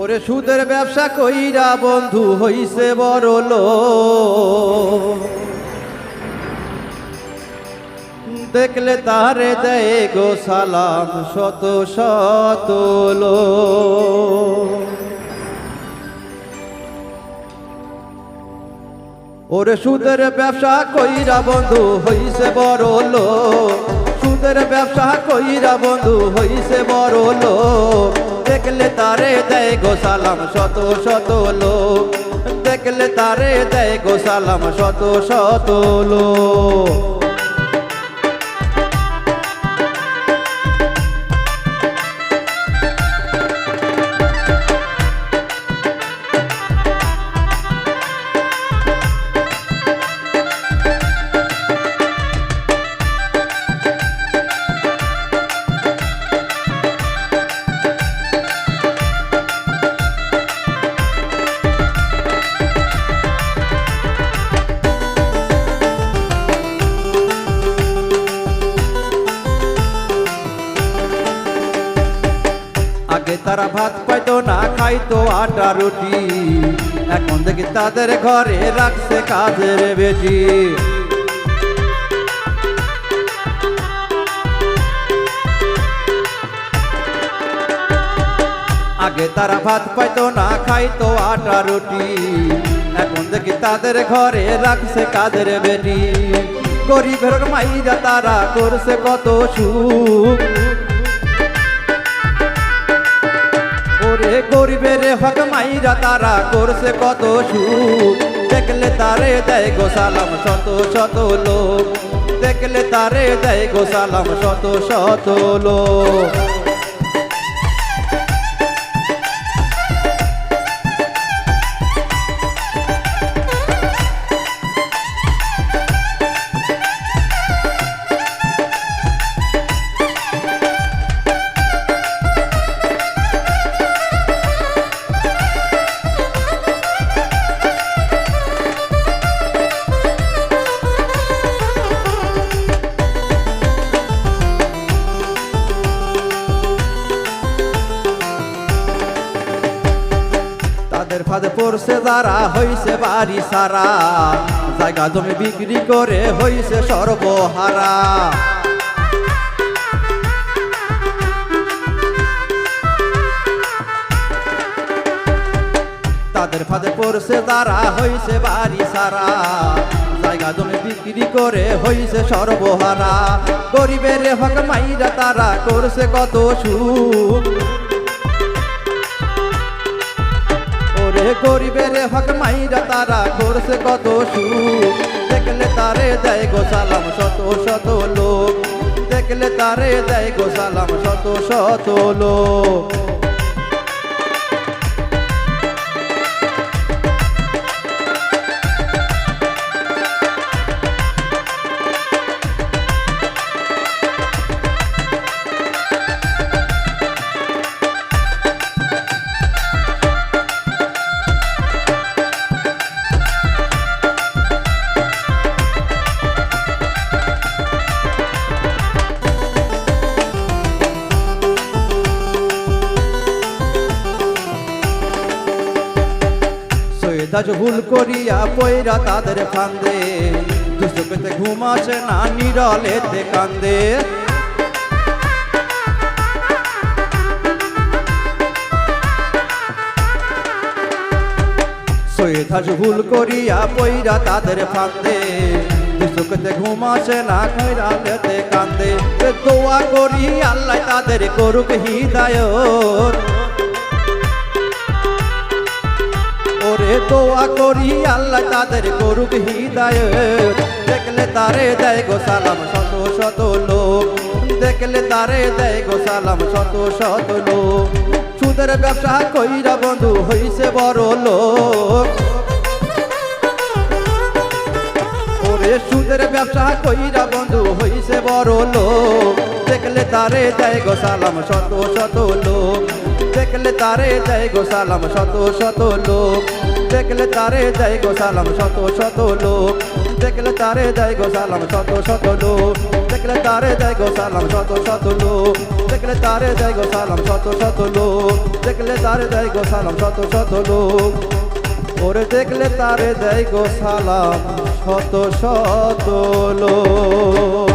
ওরে সুদের ব্যবসা কইরা বন্ধু হইছে বড় লোক, দেখলে তারে দেয় গো সালাম শত শত লোক। ওরে সুদের ব্যবসা কইরা বন্ধু হইছে বড় লোক, সুদের ব্যবসা কইরা বন্ধু হইছে বড় লোক, দেখলে তারে দেয় গো সালাম শত শত লোক, দেখলে তারে দেয় গো সালাম শত শত লোক। আগে তারা ভাত পাইতো না, খাইতো আটা রুটি, এখন দেখি তাদের ঘরে রাখছে কাজের বেটি। আগে তারা ভাত পাইতো না, খাইতো আটা রুটি, এখন দেখি তাদের ঘরে রাখছে কাজের বেটি। গরিবের মাইরা তারা করছে কত সুখ, ওরে গরিবের হক মাইরা তারা করছে কত সুখ, দেখলে তারে দেয় গো সালাম শত শত লোক, দেখলে তারে দেয় গো সালাম শত শত লোক। ফাঁদে পড়ছে যারা হইছে বাড়ি সারা, জায়গা জমি বিক্রি করে হইছে সর্বহারা। তাদের ফাঁদে পড়ছে যারা হইছে বাড়ি সারা, জায়গা জমি বিক্রি করে হইছে সর্বহারা। গরিবের হক মাইরা তারা করছে কত সুখ, গরিবের হক মাইরা তারা করছে কত সুখ, দেখলে তারে দেয় গো সালাম শত শত লোক, দেখলে তারে দেয় গো সালাম শত শত লোক। ভুল করিয়া পয়রা তাদের ফান্দে, দুষ্ট পেতে ঘুম আসে না নিরলেতে কান্দে। সৈয়দ ভুল করিয়া পয়রা তাদের ফান্দে, দুষ্ট পেতে ঘুম আসে না নিরলেতে কান্দে। দোয়া করি আল্লাহ তাদের করুক হিদায়ত, ওরে দোয়া করি আল্লাহ তাদের করুক হিদায়ত, দেখলে তারে দেয় গো সালাম শত শত লোক, দেখলে তারে দেয় গো সালাম শত শত লোক। সুদের ব্যবসা কইরা বন্ধু হইছে বড় লোক, ওরে সুদের ব্যবসা কইরা বন্ধু হইছে বড় লোক, দেখলে তারে দেয় গো সালাম শত শত লোক, দেখলে তারে দেয় গো সালাম শত শত লোক, দেখলে তারে দেয় গো সালাম শত শত লোক, দেখলে তারে দেয় গো সালাম শত শত লোক দেখলে তারে দেয় গো সালাম শত শত লোক দেখলে তারে দেয় গো সালাম শত শত লোক দেখলে তারে দেয় গো সালাম শত শত লোক ওরে দেখলে তারে দেয় গো সালাম শত শত লোক